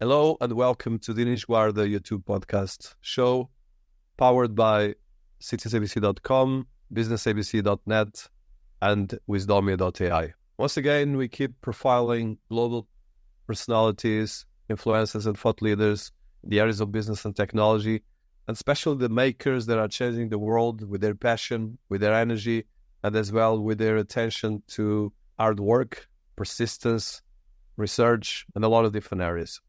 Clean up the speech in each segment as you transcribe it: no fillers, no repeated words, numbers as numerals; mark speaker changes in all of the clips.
Speaker 1: Hello and welcome to Dinis Guarda YouTube podcast show, powered by citiesabc.com, businessabc.net, and wisdomia.ai. Once again, we keep profiling global personalities, influencers, and thought leaders in the areas of business and technology, and especially the makers that are changing the world with their passion, with their energy, and as well with their attention to hard work, persistence, research, and a lot of different areas.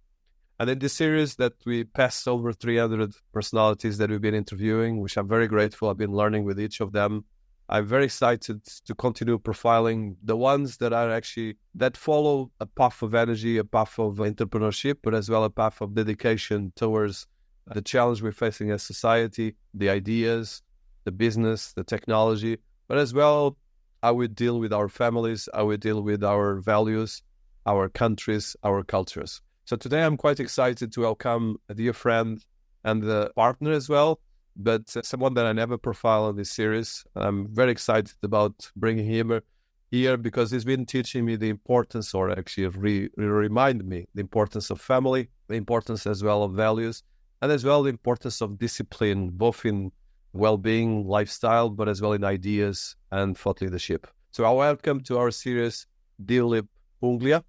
Speaker 1: And in this series that we passed over 300 personalities that we've been interviewing, which I'm very grateful. I've been learning with each of them. I'm very excited to continue profiling the ones that follow a path of energy, a path of entrepreneurship, but as well a path of dedication towards the challenge we're facing as society, the ideas, the business, the technology, but as well how we deal with our families, how we deal with our values, our countries, our cultures. So today I'm quite excited to welcome a dear friend and a partner as well, but someone that I never profile in this series. I'm very excited about bringing him here because he's been teaching me the importance, or actually remind me the importance of family, the importance as well of values, and as well the importance of discipline, both in well-being, lifestyle, but as well in ideas and thought leadership. So I welcome to our series Dilip Pungliya.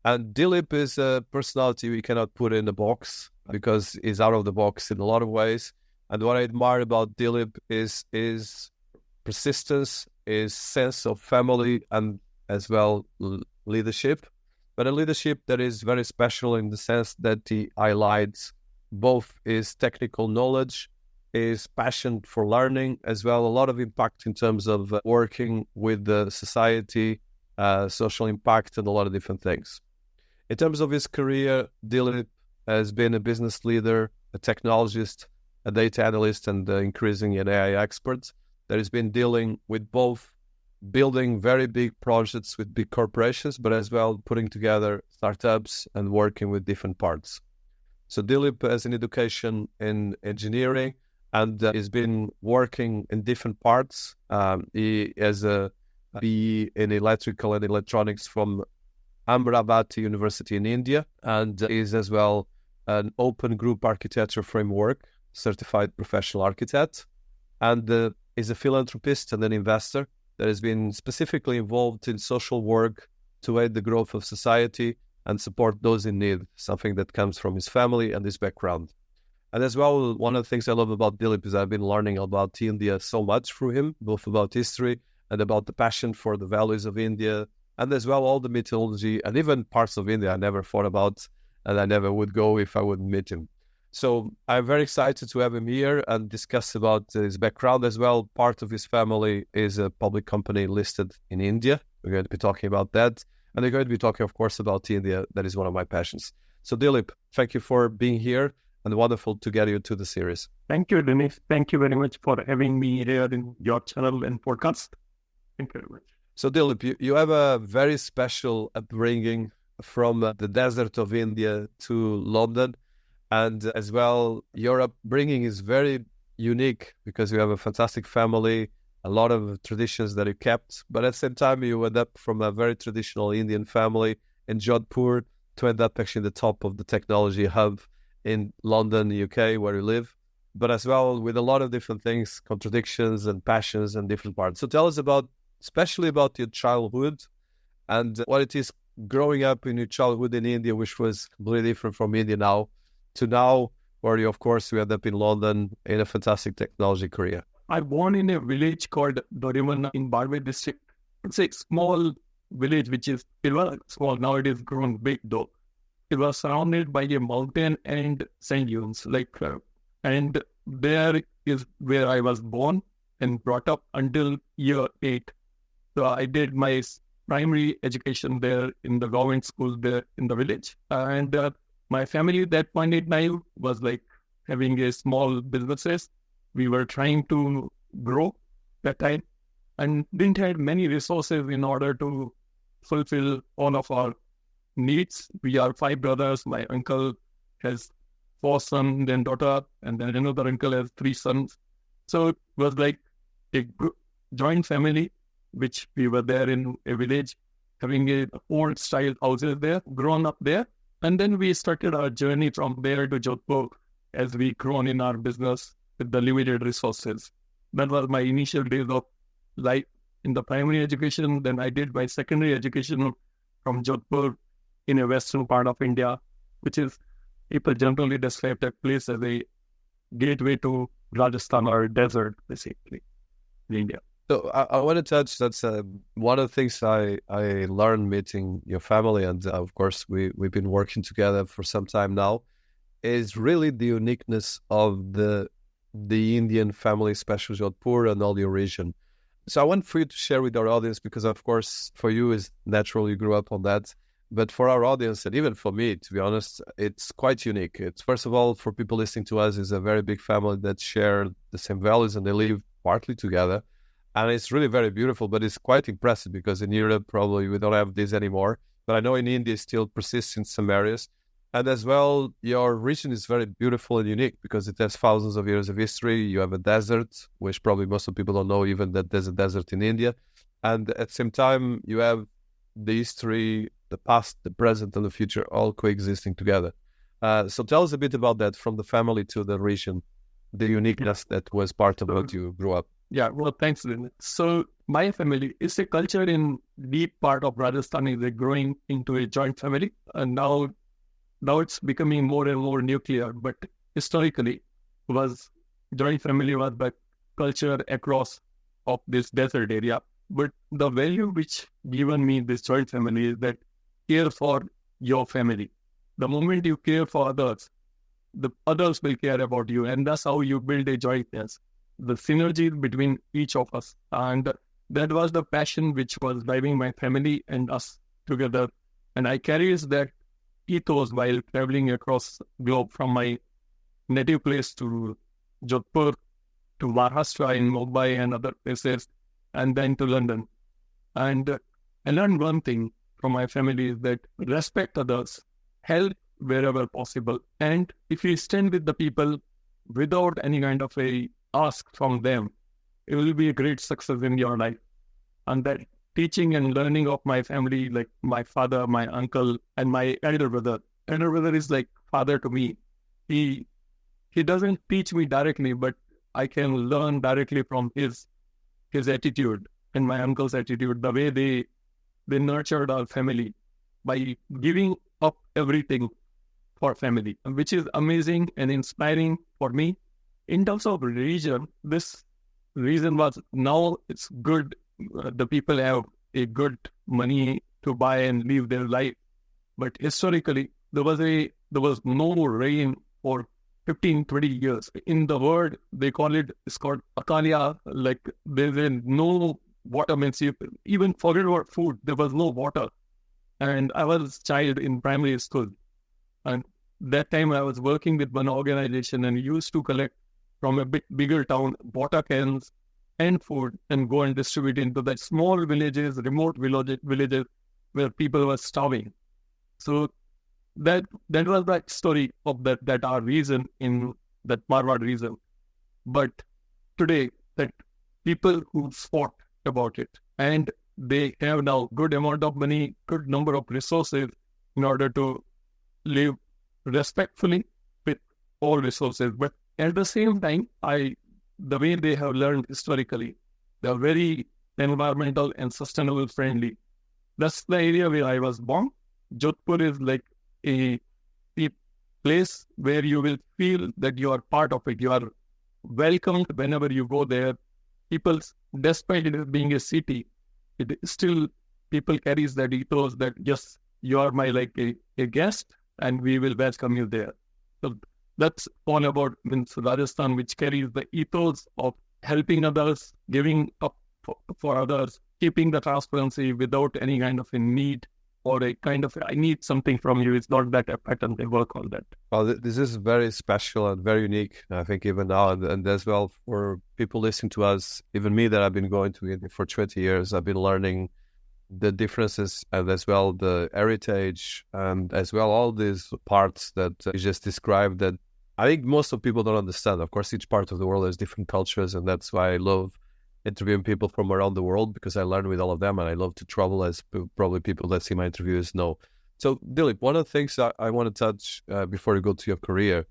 Speaker 1: And Dilip is a personality we cannot put in a box because he's out of the box in a lot of ways. And what I admire about Dilip is his persistence, his sense of family, and as well leadership. But a leadership that is very special in the sense that he highlights both his technical knowledge, his passion for learning, as well a lot of impact in terms of working with the society, social impact, and a lot of different things. In terms of his career, Dilip has been a business leader, a technologist, a data analyst, and increasingly an AI expert that has been dealing with both building very big projects with big corporations, but as well putting together startups and working with different parts. So Dilip has an education in engineering and has been working in different parts. He has a BE in electrical and electronics from Amravati University in India, and is as well an open group architecture framework certified professional architect, and is a philanthropist and an investor that has been specifically involved in social work to aid the growth of society and support those in need, something that comes from his family and his background. And as well, one of the things I love about Dilip is I've been learning about India so much through him, both about history and about the passion for the values of India, and as well all the mythology and even parts of India I never thought about and I never would go if I wouldn't meet him. So I'm very excited to have him here and discuss about his background as well. Part of his family is a public company listed in India. We're going to be talking about that. And we're going to be talking, of course, about India. That is one of my passions. So Dilip, thank you for being here and wonderful to get you to the series.
Speaker 2: Thank you, Dinis. Thank you very much for having me here in your channel and podcast. Thank you very much.
Speaker 1: So Dilip, you have a very special upbringing from the desert of India to London. And as well, your upbringing is very unique because you have a fantastic family, a lot of traditions that you kept. But at the same time, you went up from a very traditional Indian family in Jodhpur to end up actually in the top of the technology hub in London, UK, where you live. But as well, with a lot of different things, contradictions and passions and different parts. So tell us especially about your childhood and what it is growing up in your childhood in India, which was completely different from India now, to now, where you, of course, you end up in London in a fantastic technology career.
Speaker 2: I born in a village called Doriman in Barwe district. It's a small village, it was small, now it is grown big though. It was surrounded by a mountain and sand dunes, and there is where I was born and brought up until year 8. So I did my primary education there in the government school there in the village. And my family at that point in time was having a small businesses. We were trying to grow that time and didn't have many resources in order to fulfill all of our needs. We are 5 brothers. My uncle has 4 sons and daughter, and then another uncle has 3 sons. So it was like a joint family, which we were there in a village, having a old style houses there, grown up there. And then we started our journey from there to Jodhpur as we grown in our business with the limited resources. That was my initial days of life in the primary education. Then I did my secondary education from Jodhpur in a western part of India, which is, people generally describe that place as a gateway to Rajasthan or desert, basically, in India.
Speaker 1: So I want to touch, that's one of the things I learned meeting your family, and of course we've been working together for some time now, is really the uniqueness of the Indian family, especially Jodhpur and all your region. So I want for you to share with our audience, because of course for you is natural, you grew up on that. But for our audience, and even for me, to be honest, it's quite unique. It's, first of all, for people listening to us, is a very big family that share the same values and they live partly together. And it's really very beautiful, but it's quite impressive because in Europe, probably we don't have this anymore. But I know in India, it still persists in some areas. And as well, your region is very beautiful and unique because it has thousands of years of history. You have a desert, which probably most of people don't know even that there's a desert in India. And at the same time, you have the history, the past, the present, and the future all coexisting together. So tell us a bit about that, from the family to the region, the uniqueness that was part of what you grew up.
Speaker 2: Yeah, well, thanks, Dinis. So my family is a culture in deep part of Rajasthan is growing into a joint family. And now it's becoming more and more nuclear. But historically, joint family was the culture across of this desert area. But the value which given me this joint family is that care for your family. The moment you care for others, the others will care about you. And that's how you build a jointness, the synergy between each of us. And that was the passion which was driving my family and us together. And I carried that ethos while traveling across globe, from my native place to Jodhpur, to Maharashtra, in Mumbai and other places, and then to London. And I learned one thing from my family is that respect others, help wherever possible. And if you stand with the people without any kind of a ask from them, it will be a great success in your life. And that teaching and learning of my family, like my father, my uncle, and my elder brother. Elder brother is like father to me. He doesn't teach me directly, but I can learn directly from his attitude and my uncle's attitude, the way they nurtured our family by giving up everything for family, which is amazing and inspiring for me. In terms of religion, this reason was, now it's good. The people have a good money to buy and live their life. But historically, there was no rain for 15, 20 years. In the word, they call it's called akalia, like there's no water, means you even forget about food, there was no water. And I was a child in primary school. And that time I was working with one organization and used to collect from a bit bigger town water cans and food and go and distribute into the small villages, remote villages where people were starving. So that was the story of that our region, in that Marwar region. But today, that people who fought about it, and they have now good amount of money, good number of resources in order to live respectfully with all resources. But at the same time, the way they have learned historically, they are very environmental and sustainable friendly. That's the area where I was born. Jodhpur is like a place where you will feel that you are part of it. You are welcomed whenever you go there. People, despite it being a city, it still, people carries that ethos that, yes, you are my a guest and we will welcome you there. So that's all about Rajasthan, which carries the ethos of helping others, giving up for others, keeping the transparency without any kind of a need or a kind of, I need something from you. It's not that a pattern, they work on that.
Speaker 1: Well, this is very special and very unique, I think, even now. And as well, for people listening to us, even me, that I've been going to India for 20 years, I've been learning the differences and as well the heritage and as well all these parts that you just described that I think most of people don't understand. Of course, each part of the world has different cultures, and that's why I love interviewing people from around the world, because I learn with all of them, and I love to travel, as probably people that see my interviews know. So, Dilip, one of the things that I want to touch before you go to your career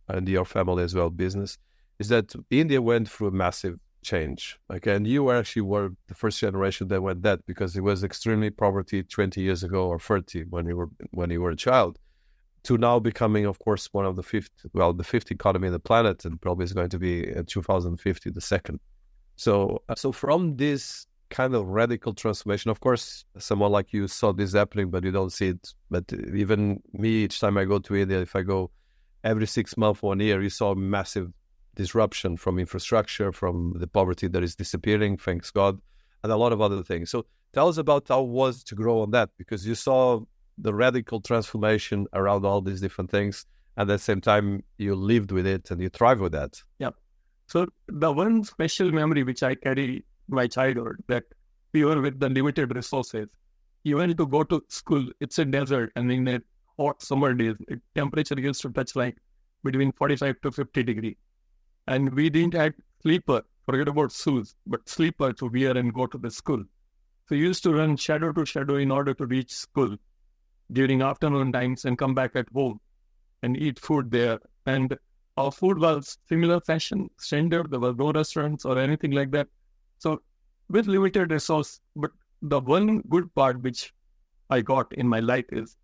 Speaker 1: and your family as well, business, is that India went through a massive change. Okay, and you actually were the first generation that went that, because it was extremely poverty 20 years ago or 30 when you were a child, to now becoming, of course, one of the the fifth economy on the planet, and probably is going to be in 2050 the second. So from this kind of radical transformation, of course, someone like you saw this happening, but you don't see it. But even me, each time I go to India, if I go every 6 months, 1 year, you saw massive disruption from infrastructure, from the poverty that is disappearing, thanks God, and a lot of other things. So tell us about how it was to grow on that, because you saw the radical transformation around all these different things, and at the same time, you lived with it and you thrive with that.
Speaker 2: Yeah. So the one special memory which I carry my childhood, that we were with the limited resources. Even to go to school, it's a desert, and in a hot summer days, temperature used to touch like between 45 to 50 degrees. And we didn't have sleeper, forget about shoes, but sleeper to wear and go to the school. So we used to run shadow to shadow in order to reach school during afternoon times and come back at home and eat food there. And our food was similar fashion, standard. There was no restaurants or anything like that. So with limited resource, but the one good part which I got in my life is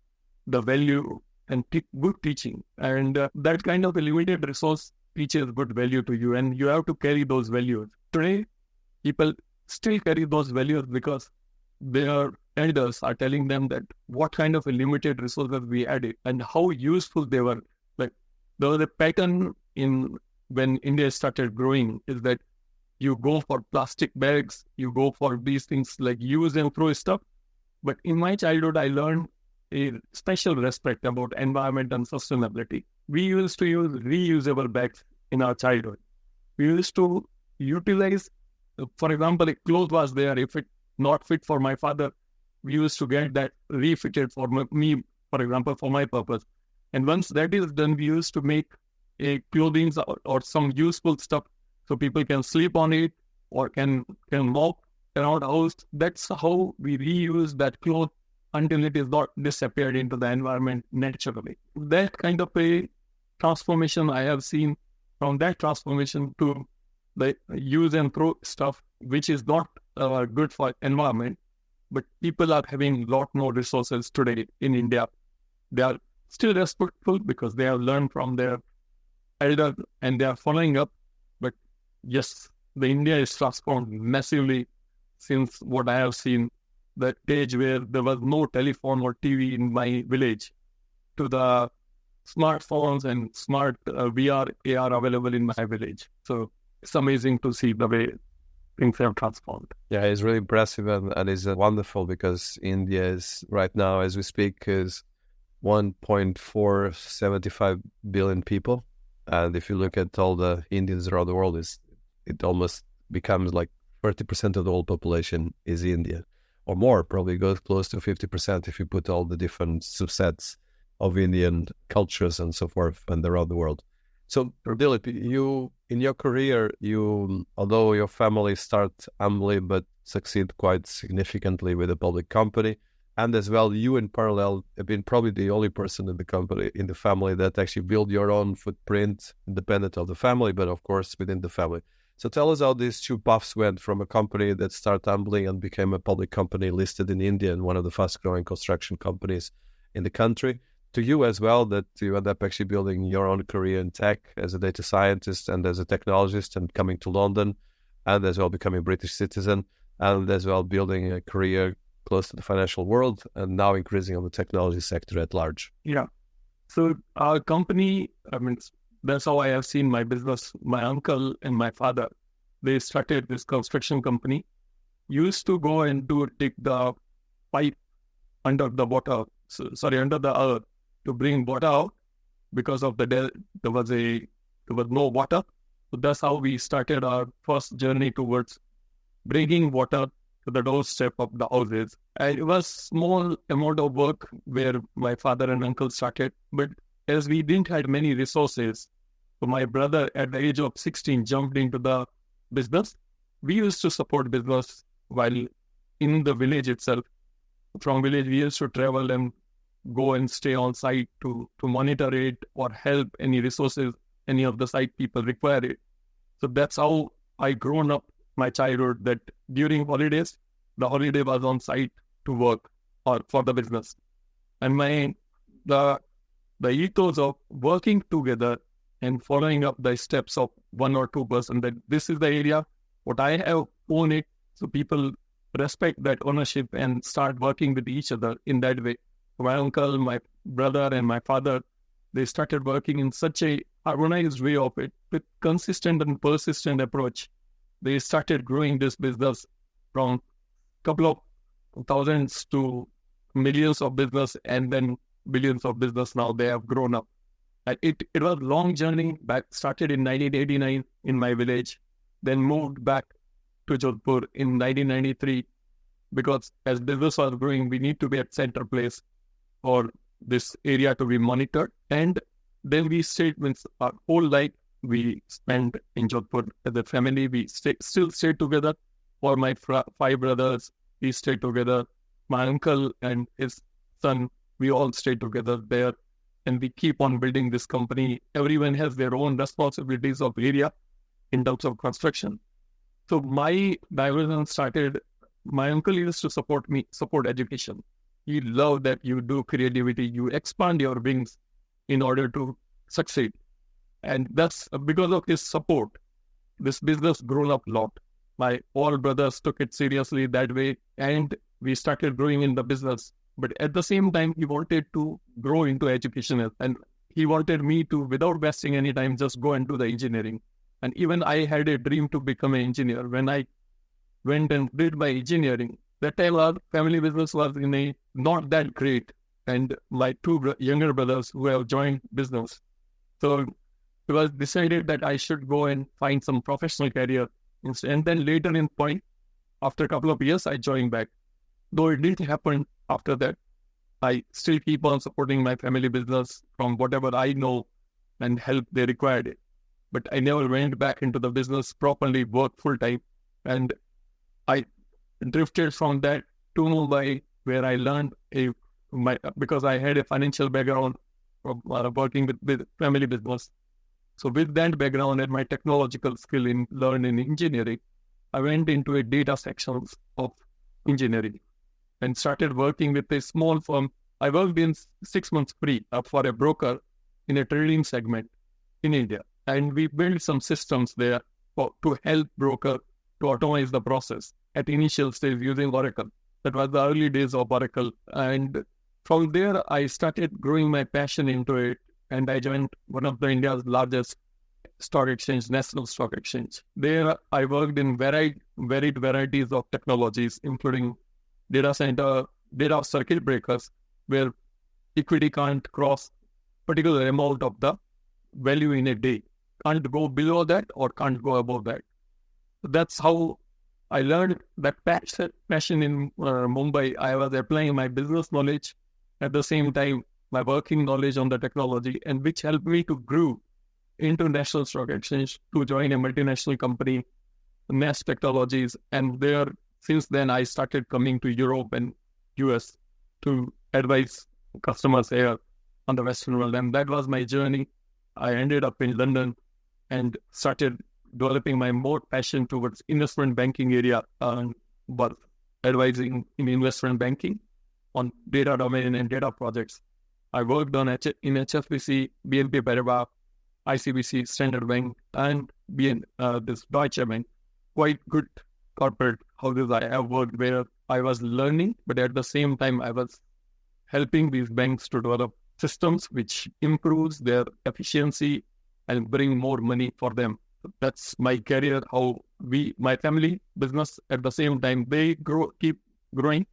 Speaker 2: the value and good teaching. And that kind of a limited resource teaches good value to you, and you have to carry those values. Today, people still carry those values because their elders are telling them that what kind of a limited resources we added and how useful they were. Like there was a pattern in when India started growing, is that you go for plastic bags, you go for these things like use and throw stuff. But in my childhood, I learned a special respect about environment and sustainability. We used to use reusable bags in our childhood. We used to utilize, for example, a cloth was there. If it not fit for my father, we used to get that refitted for me, for example, for my purpose. And once that is done, we used to make a clothing or some useful stuff so people can sleep on it or can walk around the house. That's how we reuse that cloth until it is not disappeared into the environment naturally. That kind of a transformation I have seen, from that transformation to the use and throw stuff, which is not good for environment, but people are having a lot more resources today in India. They are still respectful because they have learned from their elders and they are following up. But yes, the India is transformed massively since what I have seen, the age where there was no telephone or TV in my village, to the smartphones and smart VR, AR available in my village. So it's amazing to see the way things have transformed.
Speaker 1: Yeah, it's really impressive and it's wonderful, because India is right now, as we speak, is 1.475 billion people. And if you look at all the Indians around the world, it almost becomes like 30% of the whole population is India. Or more, probably goes close to 50% if you put all the different subsets of Indian cultures and so forth and around the world. So, Dilip, you, in your career, although your family start humbly but succeed quite significantly with a public company, and as well, you in parallel have been probably the only person in the family that actually build your own footprint, independent of the family, but of course within the family. So tell us how these two paths went from a company that started humbly and became a public company listed in India and one of the fast-growing construction companies in the country, to you as well, that you end up actually building your own career in tech as a data scientist and as a technologist, and coming to London, and as well becoming a British citizen, and as well building a career close to the financial world, and now increasing on the technology sector at large.
Speaker 2: Yeah. So our company, that's how I have seen my business. My uncle and my father, they started this construction company. Used to go and dig the pipe under the water, under the earth, to bring water out, because of there was no water. So that's how we started our first journey towards bringing water to the doorstep of the houses. And it was small amount of work where my father and uncle started, but as we didn't have many resources, so my brother at the age of 16 jumped into the business. We used to support business while in the village itself. From village, we used to travel and go and stay on site to monitor it or help any resources, any of the site people require it. So that's how I grown up my childhood, that during holidays, the holiday was on site to work or for the business. And the ethos of working together and following up the steps of one or two person, that this is the area, what I have own it, so people respect that ownership and start working with each other in that way. My uncle, my brother, and my father, they started working in such a harmonized way of it, with consistent and persistent approach. They started growing this business from couple of thousands to millions of business, and then billions of business. Now they have grown up. And it was a long journey back, started in 1989 in my village, then moved back to Jodhpur in 1993, because as business was growing, we need to be at center place for this area to be monitored. And then we stayed, means our whole life we spent in Jodhpur as a family. We still stay together. For my 5 brothers, we stay together. My uncle and his son, we all stay together there. And we keep on building this company. Everyone has their own responsibilities of area in terms of construction. So my diversion started, my uncle used to support education. He loved that you do creativity, you expand your wings in order to succeed. And that's because of his support, this business grown up a lot. My all brothers took it seriously that way, and we started growing in the business. But at the same time, he wanted to grow into education, and he wanted me to, without wasting any time, just go and do the engineering. And even I had a dream to become an engineer. When I went and did my engineering, that time our family business was not that great. And my 2 younger brothers who have joined business. So it was decided that I should go and find some professional career. And then later in point, after a couple of years, I joined back. Though it didn't happen after that, I still keep on supporting my family business from whatever I know and help they required it. But I never went back into the business properly, work full time. And I drifted from that to Mumbai, where I learned because I had a financial background from working with family business. So with that background and my technological skill in learning engineering, I went into a data sections of engineering and started working with a small firm. I worked in 6 months free for a broker in a trading segment in India. And we built some systems there to help broker to automate the process at initial stage using Oracle. That was the early days of Oracle. And from there, I started growing my passion into it. And I joined one of India's largest stock exchange, National Stock Exchange. There, I worked in varied varieties of technologies, including data center, data circuit breakers, where equity can't cross particular amount of the value in a day. Can't go below that or can't go above that. That's how I learned that passion in Mumbai. I was applying my business knowledge at the same time, my working knowledge on the technology, and which helped me to grow into National Stock Exchange to join a multinational company, Nest Technologies. And there, since then, I started coming to Europe and US to advise customers here on the Western world. And that was my journey. I ended up in London and started developing my more passion towards investment banking area, but advising in investment banking on data domain and data projects. I worked in HSBC, BNP Paribas, ICBC, Standard Bank, and this Deutsche Bank. Quite good corporate houses I have worked where I was learning, but at the same time I was helping these banks to develop systems which improves their efficiency and bring more money for them. That's my career, how my family business at the same time, they keep growing,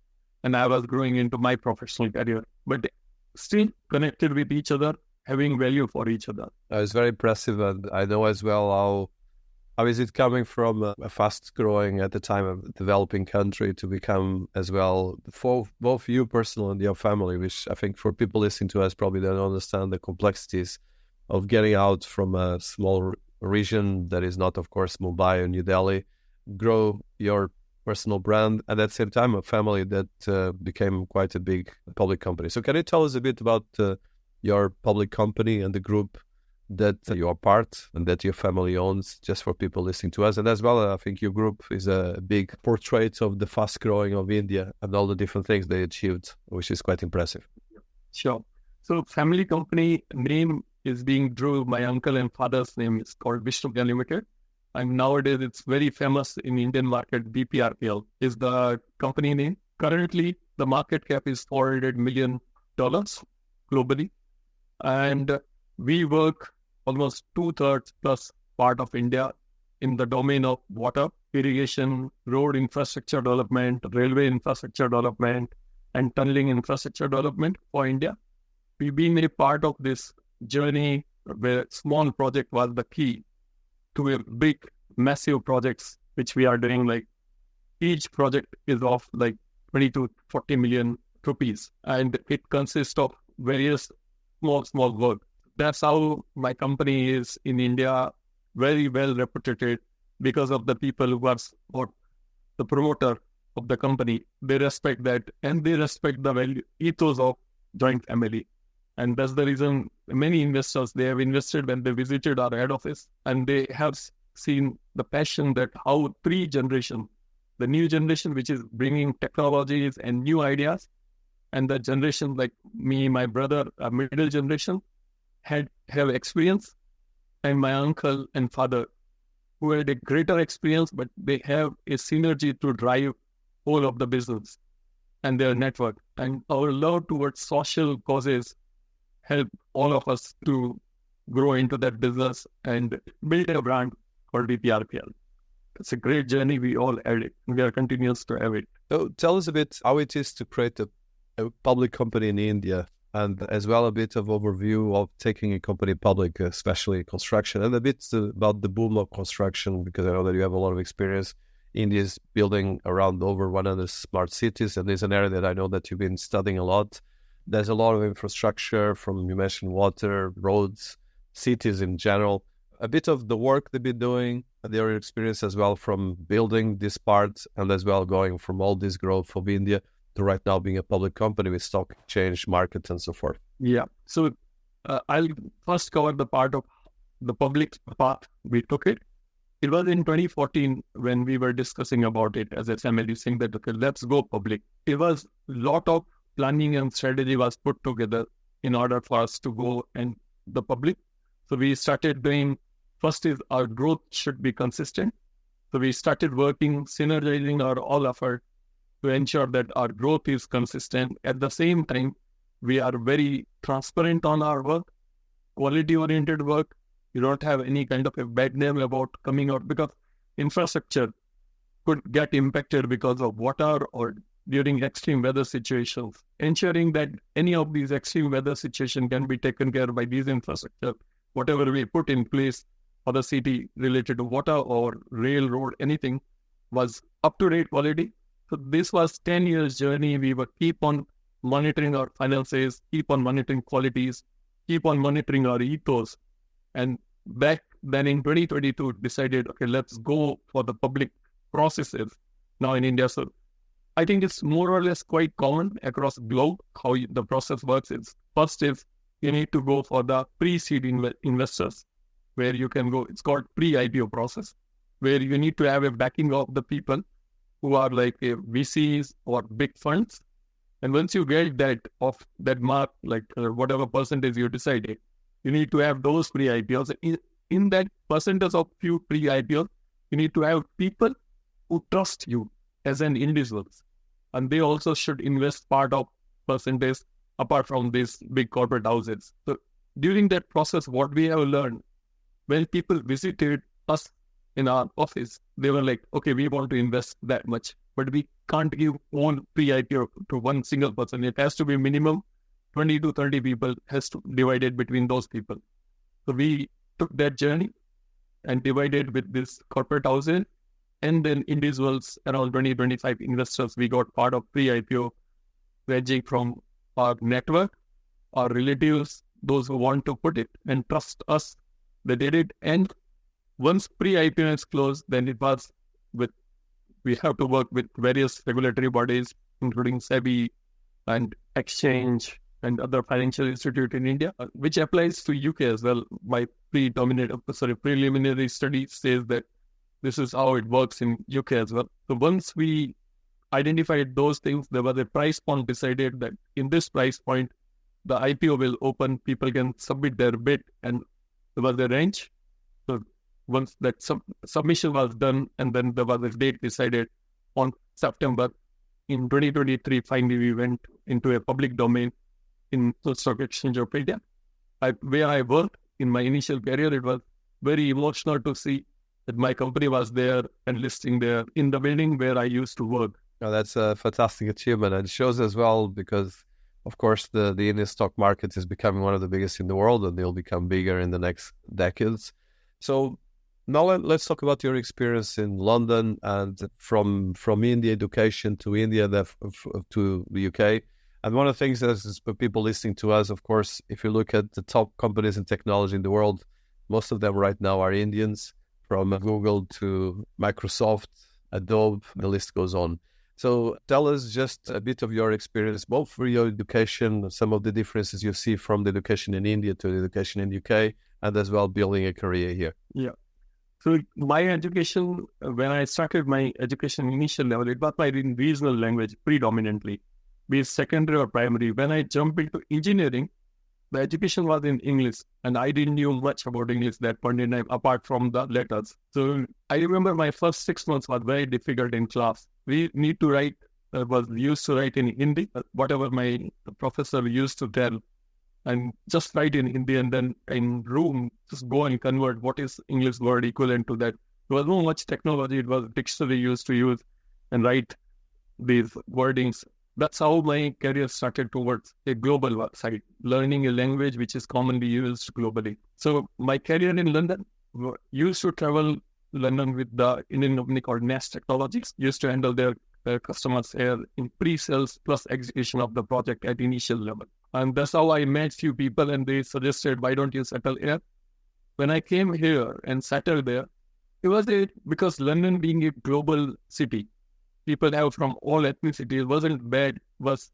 Speaker 2: and I was growing into my professional career, but still connected with each other, having value for each other.
Speaker 1: It's very impressive, and I know as well how is it coming from a fast-growing, at the time, a developing country to become as well, for both you personally and your family, which I think for people listening to us probably don't understand the complexities of getting out from a small region that is not, of course, Mumbai or New Delhi, grow your personal brand, and at the same time, a family that became quite a big public company. So can you tell us a bit about your public company and the group that you are part and that your family owns, just for people listening to us? And as well, I think your group is a big portrait of the fast growing of India and all the different things they achieved, which is quite impressive.
Speaker 2: Sure. So family company name is being drew. My uncle and father's name is called Vishnu Limited. And nowadays it's very famous in Indian market. VPRPL is the company name. Currently, the market cap is $400 million globally. And we work almost 2/3 plus part of India in the domain of water, irrigation, road infrastructure development, railway infrastructure development, and tunneling infrastructure development for India. We've been a part of this journey where small project was the key to a big, massive projects, which we are doing. Like each project is of like 20 to 40 million rupees, and it consists of various small work. That's how my company is in India, very well reputed because of the people who are or the promoter of the company. They respect that, and they respect the value ethos of joint family. And that's the reason many investors, they have invested when they visited our head office, and they have seen the passion that how three generations, the new generation, which is bringing technologies and new ideas, and the generation like me, my brother, a middle generation, have experience, and my uncle and father, who had a greater experience, but they have a synergy to drive all of the business and their network. And our love towards social causes help all of us to grow into that business and build a brand called VPRPL. It's a great journey. We all had it. We are continuous to have it.
Speaker 1: So tell us a bit how it is to create a public company in India, and as well a bit of overview of taking a company public, especially construction, and a bit about the boom of construction, because I know that you have a lot of experience. India is building around over 100 smart cities, and there's an area that I know that you've been studying a lot. There's a lot of infrastructure, from, you mentioned, water, roads, cities in general. A bit of the work they've been doing, and their experience as well from building this part, and as well going from all this growth of India to right now being a public company with stock exchange, market, and so forth.
Speaker 2: Yeah. So I'll first cover the part of the public path we took it. It was in 2014 when we were discussing about it as a family, saying that, okay, let's go public. It was a lot of planning and strategy was put together in order for us to go and the public. So we started doing, first is our growth should be consistent. So we started working, synergizing our all effort to ensure that our growth is consistent. At the same time, we are very transparent on our work, quality-oriented work. You don't have any kind of a bad name about coming out, because infrastructure could get impacted because of water or during extreme weather situations. Ensuring that any of these extreme weather situations can be taken care of by these infrastructure, whatever we put in place for the city related to water or railroad, anything was up-to-date quality. So this was 10 years journey. We were keep on monitoring our finances, keep on monitoring qualities, keep on monitoring our ethos. And back then in 2022, decided, okay, let's go for the public processes now in India. So I think it's more or less quite common across the globe how the process works. Is first is you need to go for the pre-seed investors, where you can go, it's called pre-IPO process, where you need to have a backing of the people who are like VCs or big funds. And once you get that of that mark, like whatever percentage you decided, you need to have those pre-IPOs. In that percentage of few pre-IPOs, you need to have people who trust you as an individual. And they also should invest part of percentage apart from these big corporate houses. So during that process, what we have learned, when people visited us in our office, they were like, okay, we want to invest that much, but we can't give one pre-IPO to one single person. It has to be minimum 20 to 30 people, has to divide it between those people. So we took that journey and divided with this corporate houses, and then individuals, around 20-25 investors. We got part of pre-IPO, ranging from our network, our relatives, those who want to put it and trust us. They did it. And once pre-IPO is closed, then it was with we have to work with various regulatory bodies, including SEBI and Exchange and other financial institute in India, which applies to UK as well. My preliminary study says that this is how it works in UK as well. So once we identified those things, there was a price point decided that in this price point, the IPO will open, people can submit their bid, and there was a range. So once that submission was done, and then there was a date decided on September in 2023, finally we went into a public domain in the Stock Exchange of India. Where I worked in my initial career, it was very emotional to see that my company was there and listing there in the building where I used to work.
Speaker 1: Oh, that's a fantastic achievement, and it shows as well because, of course, the Indian stock market is becoming one of the biggest in the world, and they'll become bigger in the next decades. So now let's talk about your experience in London and from India education to India to the UK. And one of the things that is for people listening to us, of course, if you look at the top companies in technology in the world, most of them right now are Indians, from Google to Microsoft, Adobe, the list goes on. So tell us just a bit of your experience, both for your education, some of the differences you see from the education in India to the education in the UK, and as well building a career here.
Speaker 2: Yeah. So my education, when I started my education initial level, it was my regional language predominantly, be it secondary or primary. When I jumped into engineering, the education was in English, and I didn't know much about English that point in time, apart from the letters. So I remember my first 6 months was very difficult in class. We need to write, was used to write in Hindi, whatever my professor used to tell, and just write in Hindi, and then in room, just go and convert what is English word equivalent to that. There was no much technology. It was dictionary used to use and write these wordings. That's how my career started towards a global side, learning a language which is commonly used globally. So my career in London, used to travel London with the Indian company called Nest Technologies, used to handle their customers here in pre-sales plus execution of the project at initial level. And that's how I met few people, and they suggested, why don't you settle here? When I came here and settled there, it was because London being a global city, people have from all ethnicities, wasn't bad, was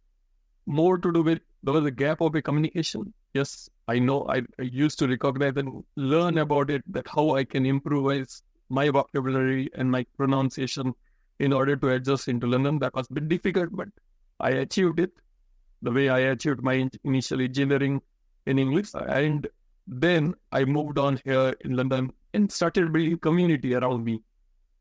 Speaker 2: more to do with, there was a gap of a communication. Yes, I know, I used to recognize and learn about it, that how I can improvise my vocabulary and my pronunciation in order to adjust into London. That was a bit difficult, but I achieved it the way I achieved my initial engineering in English. And then I moved on here in London and started building community around me.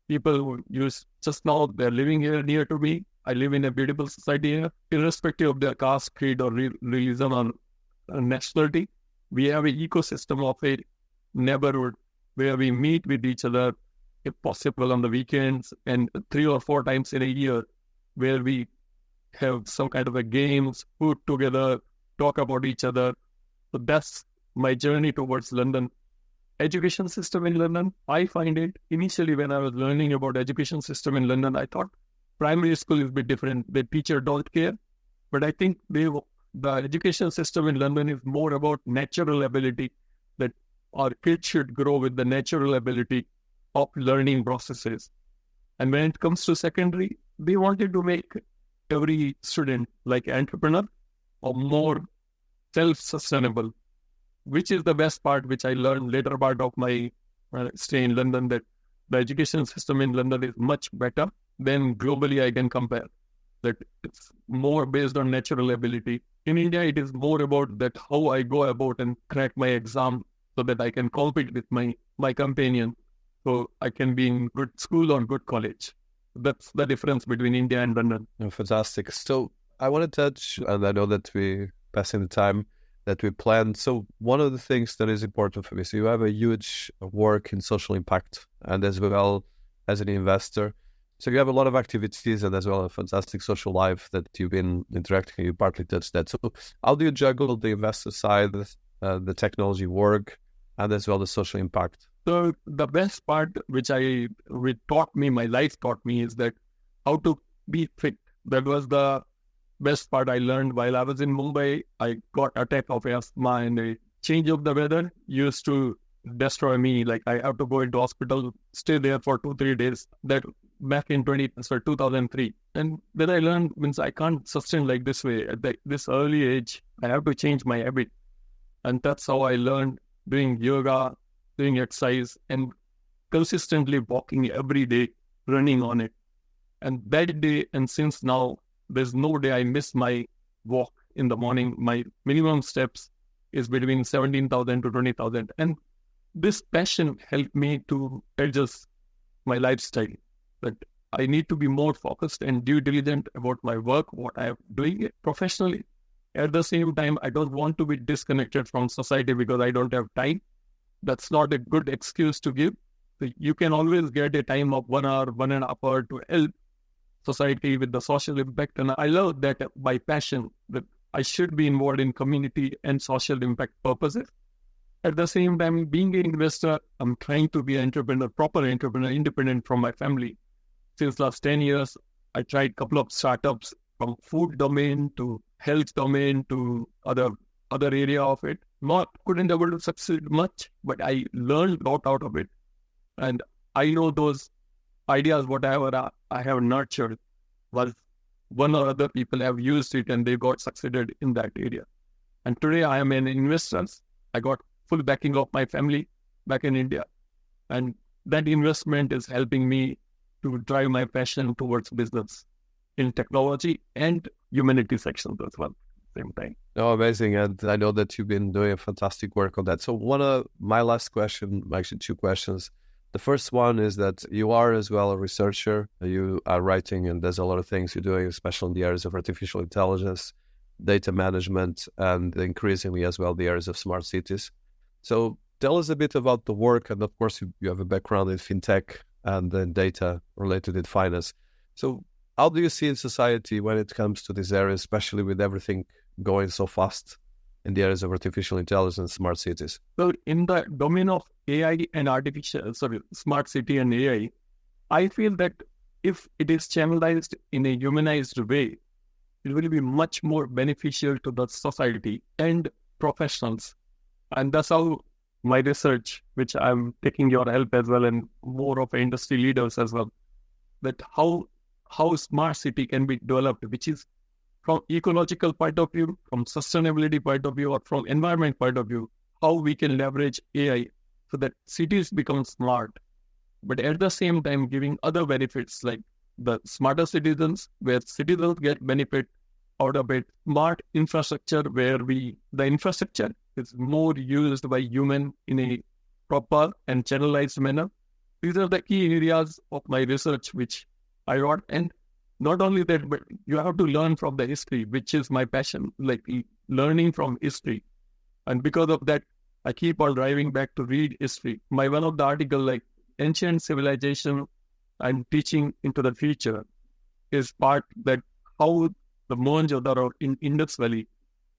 Speaker 2: People who use, just now they're living here near to me. I live in a beautiful society here, irrespective of their caste, creed, or religion or nationality. We have an ecosystem of a neighborhood where we meet with each other, if possible, on the weekends, and 3 or 4 times in a year, where we have some kind of a games, food together, talk about each other. So that's my journey towards London. Education system in London, I find it, initially when I was learning about education system in London, I thought primary school is a bit different. The teacher don't care. But I think the education system in London is more about natural ability, that our kids should grow with the natural ability of learning processes. And when it comes to secondary, they wanted to make every student like entrepreneur or more self-sustainable, which is the best part, which I learned later part of my stay in London, that the education system in London is much better than globally I can compare. That it's more based on natural ability. In India, it is more about that how I go about and crack my exam so that I can compete with my companion, so I can be in good school or good college. That's the difference between India and London.
Speaker 1: Oh, fantastic. So I want to touch, and I know that we're passing the time that we planned. So one of the things that is important for me, so you have a huge work in social impact, and as well as an investor. So you have a lot of activities and as well a fantastic social life that you've been interacting. You partly touched that. So how do you juggle the investor side, the technology work, and as well the social impact?
Speaker 2: So the best part which my life taught me is that how to be fit. That was the best part I learned while I was in Mumbai. I got attack of asthma, and a change of the weather used to destroy me. Like I have to go into hospital, stay there for 2-3 days. That back in 2003. And then I learned, means I can't sustain like this way. At this early age, I have to change my habit. And that's how I learned doing yoga, doing exercise, and consistently walking every day, running on it. And that day, and since now, there's no day I miss my walk in the morning. My minimum steps is between 17,000 to 20,000. And this passion helped me to adjust my lifestyle. That I need to be more focused and due diligent about my work, what I am doing professionally. At the same time, I don't want to be disconnected from society because I don't have time. That's not a good excuse to give. So you can always get a time of 1 hour, 1.5 hours to help society with the social impact. And I love that by passion, that I should be involved in community and social impact purposes. At the same time, being an investor, I'm trying to be an entrepreneur, proper entrepreneur, independent from my family. Since last 10 years, I tried a couple of startups from food domain to health domain to other area of it. Couldn't able to succeed much, but I learned a lot out of it. And I know those ideas, whatever I have nurtured, was one or other people have used it and they got succeeded in that area. And today I am an investor. I got full backing of my family back in India. And that investment is helping me to drive my passion towards business in technology and humanity sections as well at the same time.
Speaker 1: Oh, amazing. And I know that you've been doing fantastic work on that. So my last question, actually 2 questions. The first one is that you are as well a researcher. You are writing, and there's a lot of things you're doing, especially in the areas of artificial intelligence, data management, and increasingly as well the areas of smart cities. So tell us a bit about the work. And of course, you have a background in fintech and then data related in finance. So how do you see in society when it comes to this area, especially with everything going so fast in the areas of artificial intelligence, smart cities?
Speaker 2: So in the domain of AI and smart city and AI, I feel that if it is channelized in a humanized way, it will be much more beneficial to the society and professionals. And that's how my research, which I'm taking your help as well, and more of industry leaders as well, that how smart city can be developed, which is from ecological point of view, from sustainability point of view, or from environment point of view, how we can leverage AI so that cities become smart, but at the same time giving other benefits like the smarter citizens, where citizens get benefit out of it, smart infrastructure, where the infrastructure is more used by human in a proper and channelized manner. These are the key areas of my research which I wrote. And not only that, but you have to learn from the history, which is my passion, like learning from history. And because of that, I keep on driving back to read history. My one of the article, like ancient civilization and teaching into the future, is part that how the Mohenjo-daro in Indus Valley,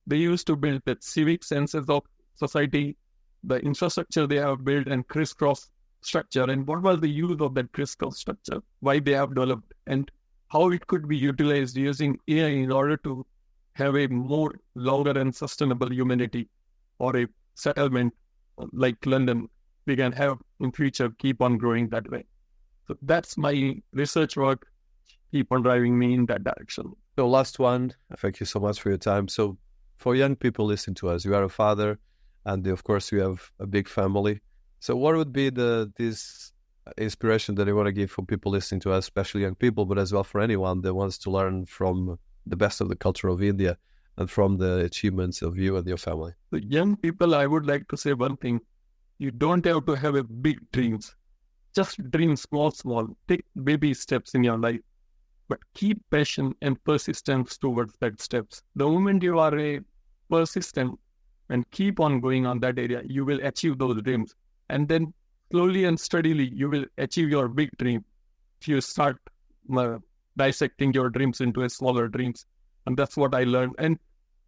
Speaker 2: they used to build that civic senses of society, the infrastructure they have built and crisscross structure, and what was the use of that crisscross structure, why they have developed, and how it could be utilized using AI in order to have a more longer and sustainable humanity or a settlement like London we can have in future, keep on growing that way. So that's my research work, keep on driving me in that direction.
Speaker 1: So last one, thank you so much for your time. So for young people listening to us, you are a father and of course you have a big family. So what would be this inspiration that you want to give for people listening to us, especially young people, but as well for anyone that wants to learn from the best of the culture of India and from the achievements of you and your family?
Speaker 2: So young people, I would like to say one thing. You don't have to have a big dreams. Just dream small. Take baby steps in your life. But keep passion and persistence towards that steps. The moment you are a persistent and keep on going on that area, you will achieve those dreams. And then slowly and steadily, you will achieve your big dream. If you start dissecting your dreams into a smaller dreams. And that's what I learned. And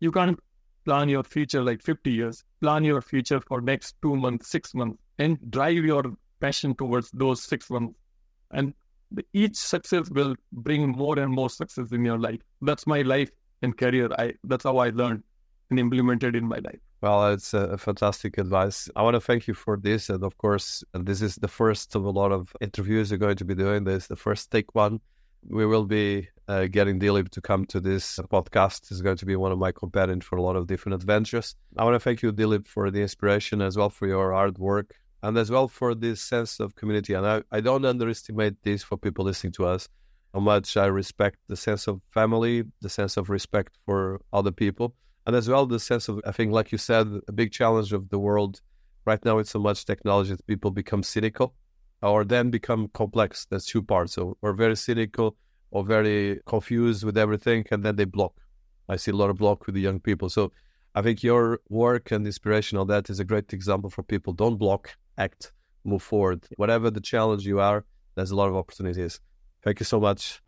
Speaker 2: you can't plan your future like 50 years. Plan your future for next 2 months, 6 months, and drive your passion towards those 6 months. And each success will bring more and more success in your life. That's my life and career. That's how I learned and implemented in my life.
Speaker 1: Well, it's a fantastic advice. I want to thank you for this. And of course, this is the first of a lot of interviews we're going to be doing. This is the first take one. We will be getting Dilip to come to this podcast. He's going to be one of my companions for a lot of different adventures. I want to thank you, Dilip, for the inspiration, as well for your hard work, and as well for this sense of community. And I don't underestimate this for people listening to us, how much I respect the sense of family, the sense of respect for other people, and as well the sense of, I think, like you said, a big challenge of the world right now with so much technology that people become cynical or then become complex. That's two parts. So we're very cynical or very confused with everything, and then they block. I see a lot of block with the young people. So I think your work and inspiration on that is a great example for people. Don't block, act, move forward. Whatever the challenge you are, there's a lot of opportunities. Thank you so much.